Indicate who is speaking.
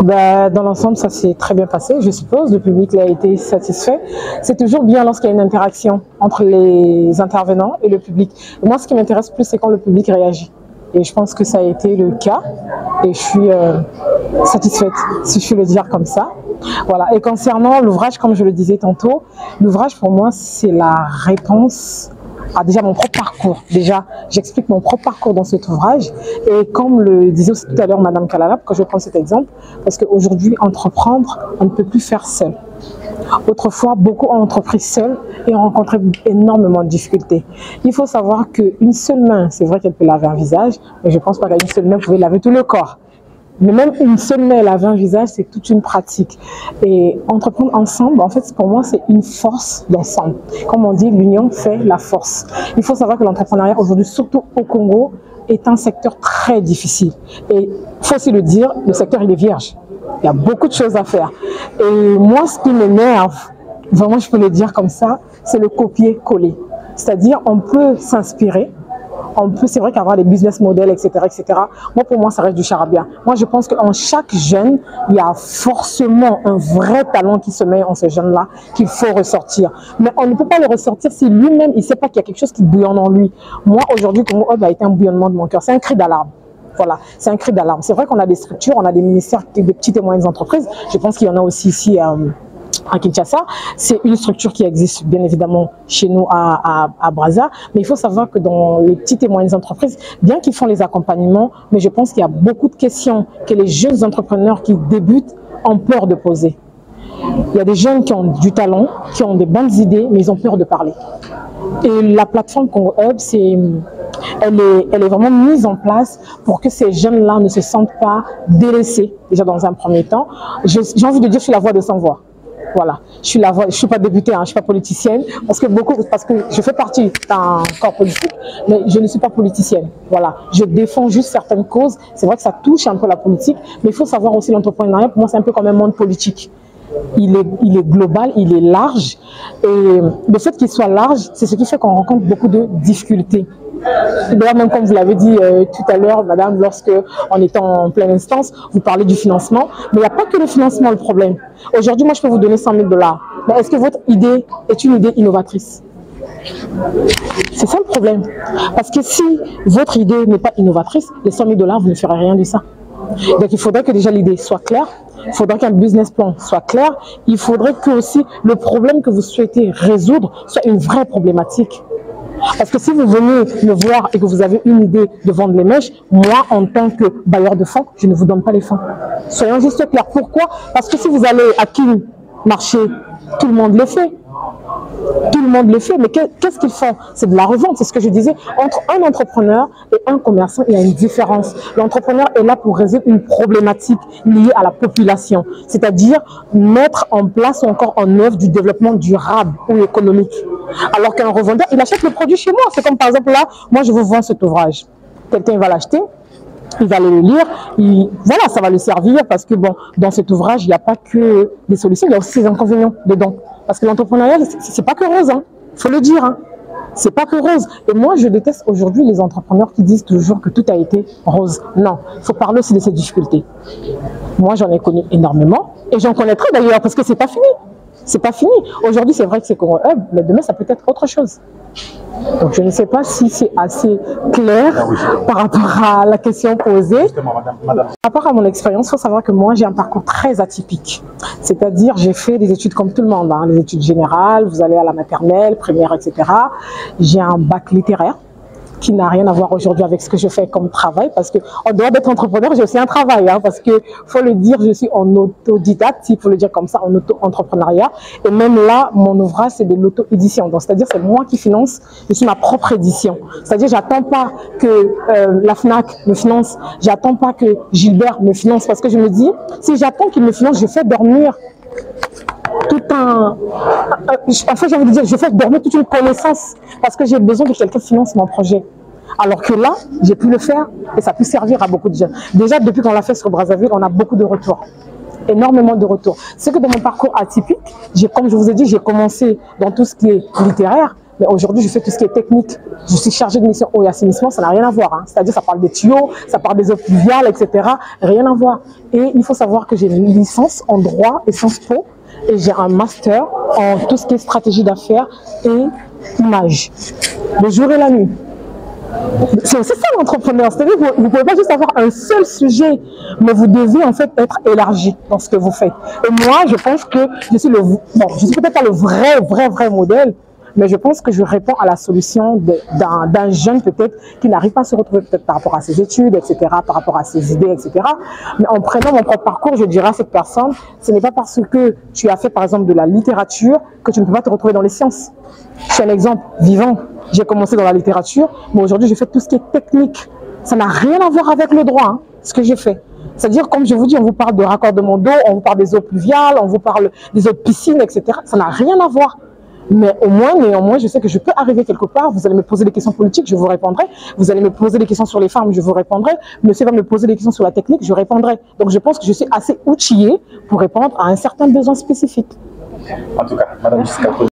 Speaker 1: Dans l'ensemble, ça s'est très bien passé, je suppose. Le public a été satisfait. C'est toujours bien lorsqu'il y a une interaction entre les intervenants et le public. Et moi, ce qui m'intéresse plus, c'est quand le public réagit. Et je pense que ça a été le cas. Et je suis satisfaite, si je puis le dire comme ça. Voilà. Et concernant l'ouvrage, comme je le disais tantôt, l'ouvrage pour moi, c'est la réponse à déjà mon propre parcours. Déjà, j'explique mon propre parcours dans cet ouvrage. Et comme le disait aussi tout à l'heure Madame Kalala, quand je prends cet exemple, parce qu'aujourd'hui, entreprendre, on ne peut plus faire seul. Autrefois, beaucoup ont entrepris seuls et ont rencontré énormément de difficultés. Il faut savoir qu'une seule main, c'est vrai qu'elle peut laver un visage, mais je ne pense pas qu'une seule main pouvait laver tout le corps. Mais même une seule main laver un visage, c'est toute une pratique. Et entreprendre ensemble, en fait, pour moi, c'est une force d'ensemble. Comme on dit, l'union fait la force. Il faut savoir que l'entrepreneuriat aujourd'hui, surtout au Congo, est un secteur très difficile. Et il faut aussi le dire, le secteur il est vierge. Il y a beaucoup de choses à faire. Et moi, ce qui m'énerve, vraiment je peux le dire comme ça, c'est le copier-coller. C'est-à-dire, on peut s'inspirer. C'est vrai qu'avoir des business models, etc., etc. Moi, pour moi, ça reste du charabia. Moi, je pense qu'en chaque jeune, il y a forcément un vrai talent qui se met en ce jeune-là, qu'il faut ressortir. Mais on ne peut pas le ressortir si lui-même, il ne sait pas qu'il y a quelque chose qui bouillonne en lui. Moi, aujourd'hui, Congo Hub a été un bouillonnement de mon cœur. C'est un cri d'alarme. Voilà, c'est un cri d'alarme. C'est vrai qu'on a des structures, on a des ministères, des petites et moyennes entreprises. Je pense qu'il y en a aussi ici à Kinshasa. C'est une structure qui existe bien évidemment chez nous à Brazza, mais il faut savoir que dans les petites et moyennes entreprises, bien qu'ils font les accompagnements, mais je pense qu'il y a beaucoup de questions que les jeunes entrepreneurs qui débutent ont peur de poser. Il y a des jeunes qui ont du talent, qui ont des bonnes idées, mais ils ont peur de parler. Et la plateforme Congo Hub, elle est vraiment mise en place pour que ces jeunes-là ne se sentent pas délaissés, déjà dans un premier temps. J'ai envie de dire, je suis la voix de sans voix. Voilà, je suis pas débutée, je suis pas politicienne, parce que je fais partie d'un corps politique, mais je ne suis pas politicienne. Voilà, je défends juste certaines causes. C'est vrai que ça touche un peu la politique, mais il faut savoir aussi l'entrepreneuriat. Pour moi, c'est un peu comme un monde politique. Il est global, il est large, et le fait qu'il soit large, c'est ce qui fait qu'on rencontre beaucoup de difficultés. D'ailleurs, même comme vous l'avez dit tout à l'heure, madame, lorsque on était en pleine instance, vous parlez du financement, mais il n'y a pas que le financement le problème. Aujourd'hui, moi, je peux vous donner 100 000 $. Mais est-ce que votre idée est une idée innovatrice? C'est ça le problème. Parce que si votre idée n'est pas innovatrice, les 100 000 $, vous ne ferez rien de ça. Donc, il faudrait que déjà l'idée soit claire. Il faudrait qu'un business plan soit clair. Il faudrait que aussi le problème que vous souhaitez résoudre soit une vraie problématique. Parce que si vous venez me voir et que vous avez une idée de vendre les mèches, moi, en tant que bailleur de fonds, je ne vous donne pas les fonds. Soyons juste clairs. Pourquoi? Parce que si vous allez à King marché, tout le monde le fait. Tout le monde le fait, mais qu'est-ce qu'ils font? C'est de la revente, c'est ce que je disais. Entre un entrepreneur et un commerçant, il y a une différence. L'entrepreneur est là pour résoudre une problématique liée à la population, c'est-à-dire mettre en place ou encore en œuvre du développement durable ou économique. Alors qu'un revendeur, il achète le produit chez moi. C'est comme par exemple là, moi je vous vends cet ouvrage. Quelqu'un va l'acheter, il va le lire, voilà, ça va le servir parce que bon, dans cet ouvrage, il n'y a pas que des solutions, il y a aussi ses inconvénients dedans. Parce que l'entrepreneuriat, c'est pas que rose, faut le dire. C'est pas que rose. Et moi, je déteste aujourd'hui les entrepreneurs qui disent toujours que tout a été rose. Non, il faut parler aussi de ces difficultés. Moi, j'en ai connu énormément et j'en connaîtrai d'ailleurs parce que c'est pas fini. C'est pas fini. Aujourd'hui, c'est vrai que c'est Congo Hub, mais demain, ça peut être autre chose. Donc, je ne sais pas si c'est assez clair par rapport à la question posée. Par rapport à mon expérience, il faut savoir que moi, j'ai un parcours très atypique. C'est-à-dire, j'ai fait des études comme tout le monde, les études générales, vous allez à la maternelle, primaire, etc. J'ai un bac littéraire qui n'a rien à voir aujourd'hui avec ce que je fais comme travail, parce que en dehors d'être entrepreneur, j'ai aussi un travail, parce que faut le dire, je suis en autodidacte, il faut le dire comme ça, en auto-entrepreneuriat, et même là, mon ouvrage, c'est de l'auto-édition, donc c'est-à-dire c'est moi qui finance, je suis ma propre édition, c'est-à-dire j'attends pas que la FNAC me finance, j'attends pas que Gilbert me finance, parce que je me dis, si j'attends qu'il me finance, je fais dormir enfin, j'ai envie de dire, je fais dormir toute une connaissance parce que j'ai besoin que quelqu'un finance mon projet. Alors que là, j'ai pu le faire et ça peut servir à beaucoup de jeunes. Déjà, depuis qu'on l'a fait sur Brazzaville, on a beaucoup de retours. Énormément de retours. C'est que dans mon parcours atypique, comme je vous ai dit, j'ai commencé dans tout ce qui est littéraire, Mais aujourd'hui, je fais tout ce qui est technique. Je suis chargée de mission eau et assainissement, ça n'a rien à voir. Hein. C'est-à-dire, ça parle des tuyaux, ça parle des eaux pluviales, etc. Rien à voir. Et il faut savoir que j'ai une licence en droit et Sciences Po et j'ai un master en tout ce qui est stratégie d'affaires et image. Le jour et la nuit. C'est aussi ça l'entrepreneur, c'est-à-dire que vous ne pouvez pas juste avoir un seul sujet, mais vous devez en fait être élargi dans ce que vous faites. Et moi, je pense que je suis je suis peut-être pas le vrai modèle, mais je pense que je réponds à la solution d'un jeune peut-être qui n'arrive pas à se retrouver peut-être par rapport à ses études, etc., par rapport à ses idées, etc. Mais en prenant mon propre parcours, je dirais à cette personne, ce n'est pas parce que tu as fait par exemple de la littérature que tu ne peux pas te retrouver dans les sciences. Je suis un exemple vivant. J'ai commencé dans la littérature, mais aujourd'hui, je fais tout ce qui est technique. Ça n'a rien à voir avec le droit, hein, ce que j'ai fait. C'est-à-dire, comme je vous dis, on vous parle de raccordement d'eau, on vous parle des eaux pluviales, on vous parle des eaux de piscine, etc. Ça n'a rien à voir. Mais au moins, néanmoins, je sais que je peux arriver quelque part. Vous allez me poser des questions politiques, je vous répondrai. Vous allez me poser des questions sur les femmes, je vous répondrai. Monsieur va me poser des questions sur la technique, je répondrai. Donc, je pense que je suis assez outillée pour répondre à un certain besoin spécifique.
Speaker 2: En tout cas, Madame Giscard.